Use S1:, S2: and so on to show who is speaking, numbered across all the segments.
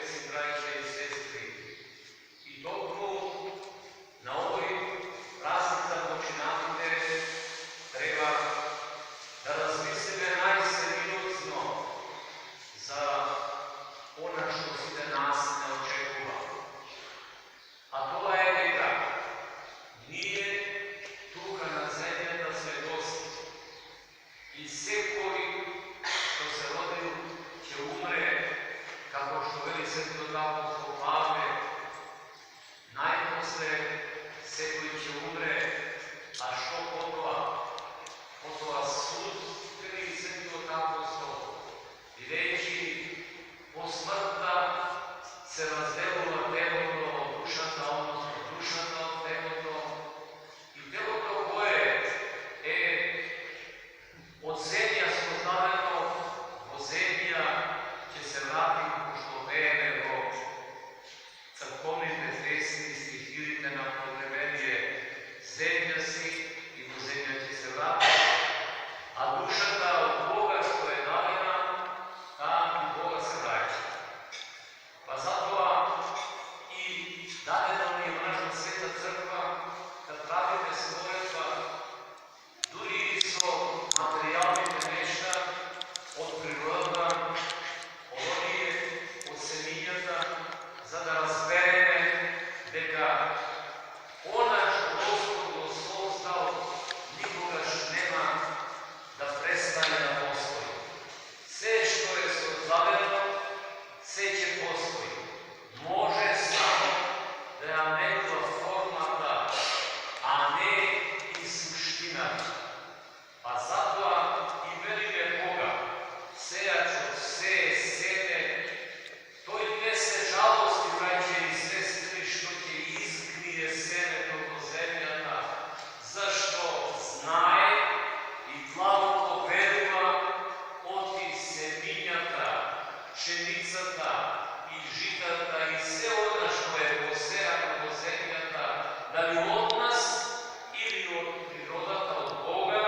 S1: si, braće i sestri. I toliko na ovoj praznik za počinavite treba da razmislite najseriozno za ono što se nas ne očekuva. A to je дека nije тука на земјата сведоци и секој што се родил ќе умре, како што вели светиот апостол Павле, најпосле секој ќе умре, а што потоа? Потоа суд, вели светиот апостол, бидејќи по смртта се разделува телото од душата, односно душата од телото, и телото кое е од земја создадено, во земја ќе се врати, пошто вееме во црковните песни, стихирите на потребение, земја си и во земја ќе се врати, а душата од Бога што е дадена, таа и Бога се враќа. Па затоа и дадено ни е важна Света Црква да правиме својата, дури и со материјалните нешта од природата, од оние, од семињата, за да разбереме дека она што Господ го создал никогаш нема да престане да постои. Се што е создадено, се ќе постои. Може само да ја менува формата, а не и суштината. Па затоа и велиме Бога, сејачот сее семе, тој не се жалости, браќе и сестри, што ќе изгние семето во земјата, зашто знае и длабоко верува оти семињата, пшеницата и житата и се она што е посејано во земјата, дали од нас или од природата, од Бога,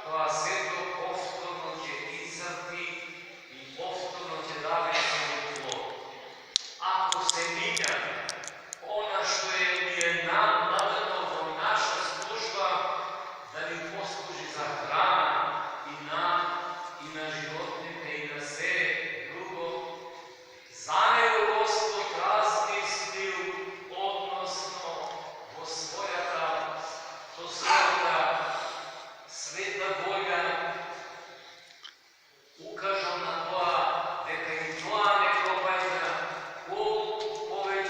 S1: тоа сето повторно ќе изцрпи и повторно ќе даде свој плод. Ако семиња, она што ни е нам дадено во наша служба, да ни послужи за храна и на животните и на се друго, за него Господ размислил односно во својата света воља, укажал на тоа дека и тоа не пропаѓа, колку повеќе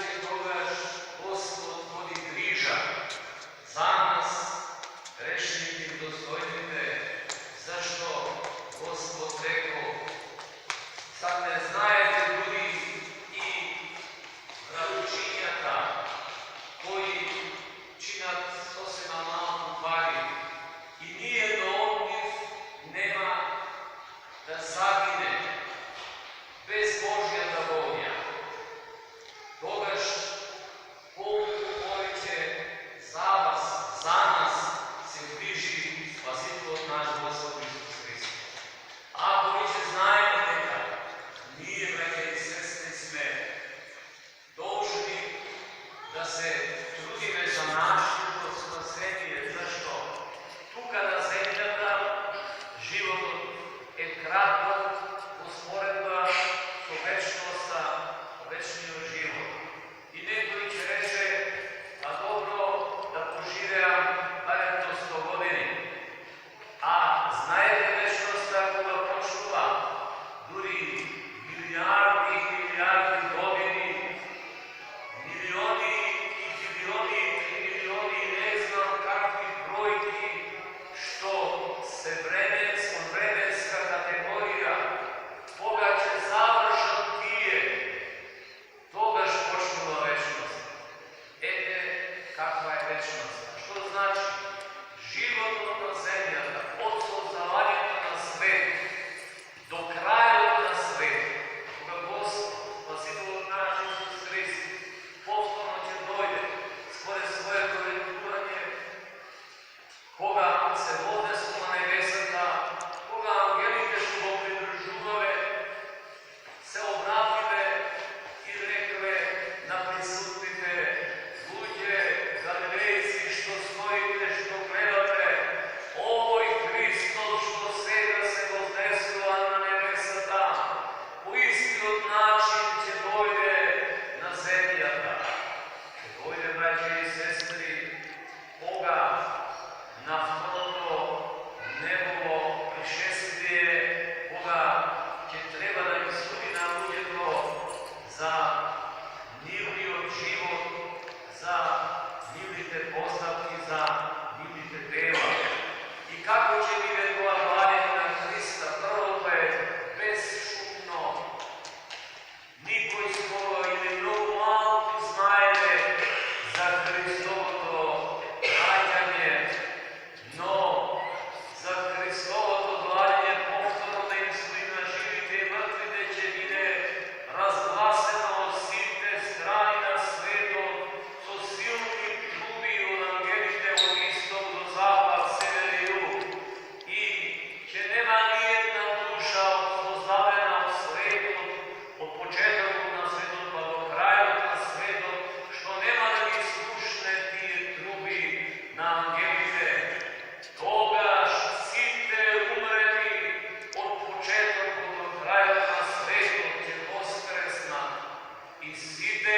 S1: i site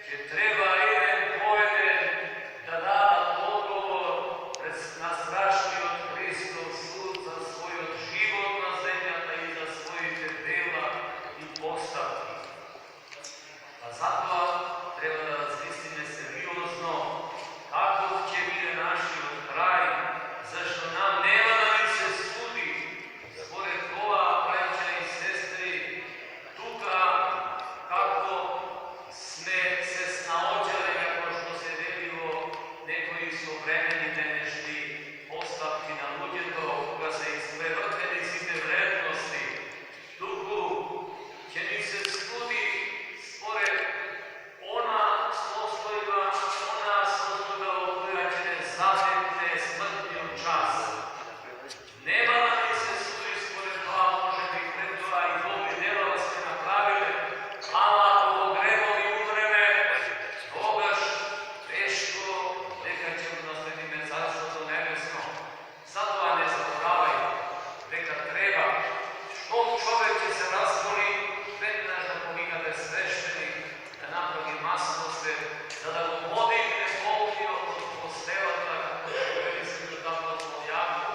S1: će treba jedan poeden da da odgovor na strašni od Hristov sud za svoj život na zemljama i za svojite dela i postavki. A zato treba da razmislime seriozno kako će biti naši od kraj, zašto nam nema da mi se sudi. Spored toga, braća i sestri, tuka kako sme se snaođali, kako što se delilo nekoji su vremeni denešni postavki na ludjeto, koga se isprevrteni site vrednosti. Tuku će mi se sudi spored ona slostojba koja će ne zatetne smrtnjom čas. Nema da mi se sudi spored toga, može bi predova i dobri delova ste napravili, ali ako ogrevovi umreme, togaš teško, neka ćemo nasledime carstvo do nebesno. Zato ne zaboravaj, neka treba, što čovek će se razvoli, prednaš da pomikate sveštenik, da napravi masnoste, da go podigne polnio od postelata, kako će velistveno tamo od jako,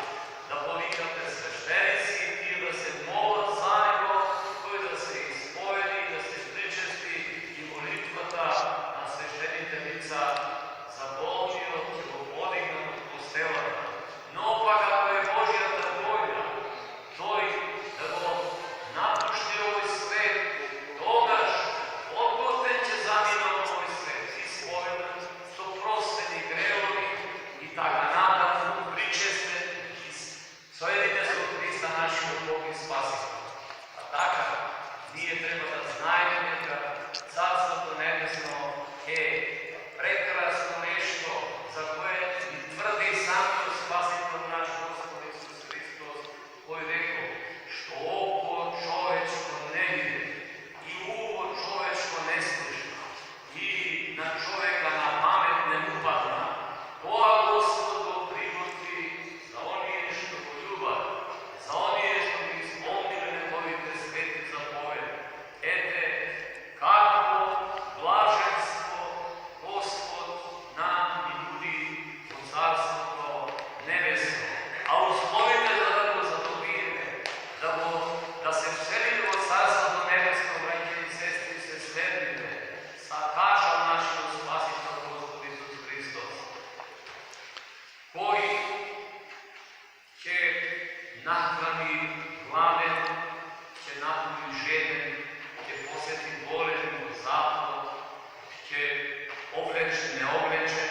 S1: da pomikate sveštenici i da se mola za nego, koji da se ispovedi, da se pričesti i molitvata na svešteniteljica za bolnio, će go podigne od postelata. No pa kako je Božja volja, toj da go napušti ovaj svet, togaš odgoten će zaminom ovaj svet, ispovedan, što prosteni grelovi i tako nadavno pričeste i sojedine su Hrista našeg Boga i Spasitelja. A tako nije treba da znajemo neka carstvo to nebesno je prekrasno nešto za koje i tvrdi sami Spasitelj naš Gospod Isus Hristos, koji rekao što oko čovečko ne vidi i uvo čovečko ne sluša i na čoveka na pamet ne upadna, toa Gospodo prigoti za onije što go ljuba, za onije što bi ispolnili njegovite svete zapovedi. Ete, kako blaženstvo Gospod nam i ljudi u carstvo nebesno. A uslovite da tako zadobijeme, da se vselite u carstvo nebesno, braće i sestri, se sledite sa kažom našeg Spasitelja Gospod Isus Hristos, koji će nahrani gladen, će napuni žeden, će posjeti bolen u zatvor, će obleči neoblečen,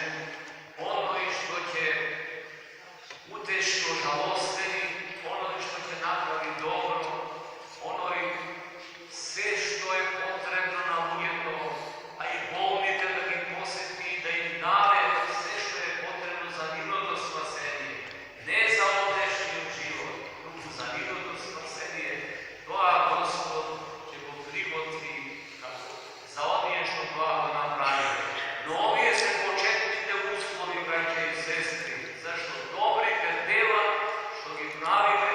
S1: ono i što će uteši ožalosteni, ono i što će napravi dobro, ono i sve što je potrebno na ujedno, a i bolnite da ih posjeti, da im dade sve što je potrebno za njihovo spasenje, ne za ovdešnji život, nego za njihovo spasenje. Toa Gospod će go prigoti za onije što blago napravili. No ovije se početnite uslovi, braće i sestri, zašto dobrite dela što gi pravite,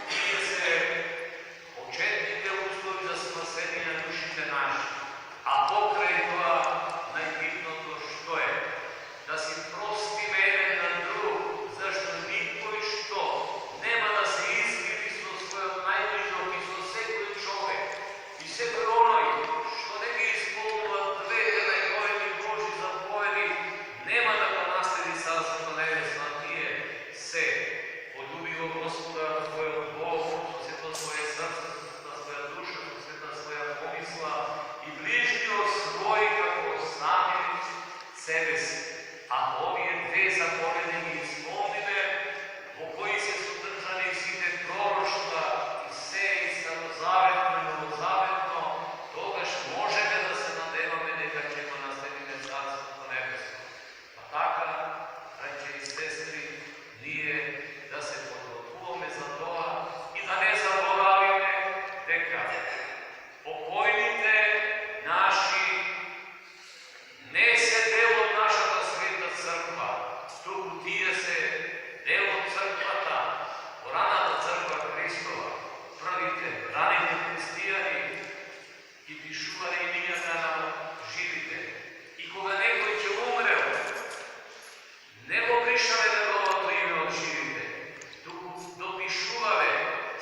S1: nije se početnite uslovi za spasenje na dušite naše. A pokraj toga najbitno to što je, da si prostime jedan na drug, zašto niko i što nema da se izbili so svojom najbližom i so sekoj čovek i sekoj onoj što ne bi ispunila dve najgoreni Boži zapovedi, nema da ga nasledi carstvo nebesno, a ti je se poljubio Gospoda tvojeg Bogu, što se to svoje srce, što se to svoja duša, što se to svoja pomisla i bližnjo svoj kako sami sebe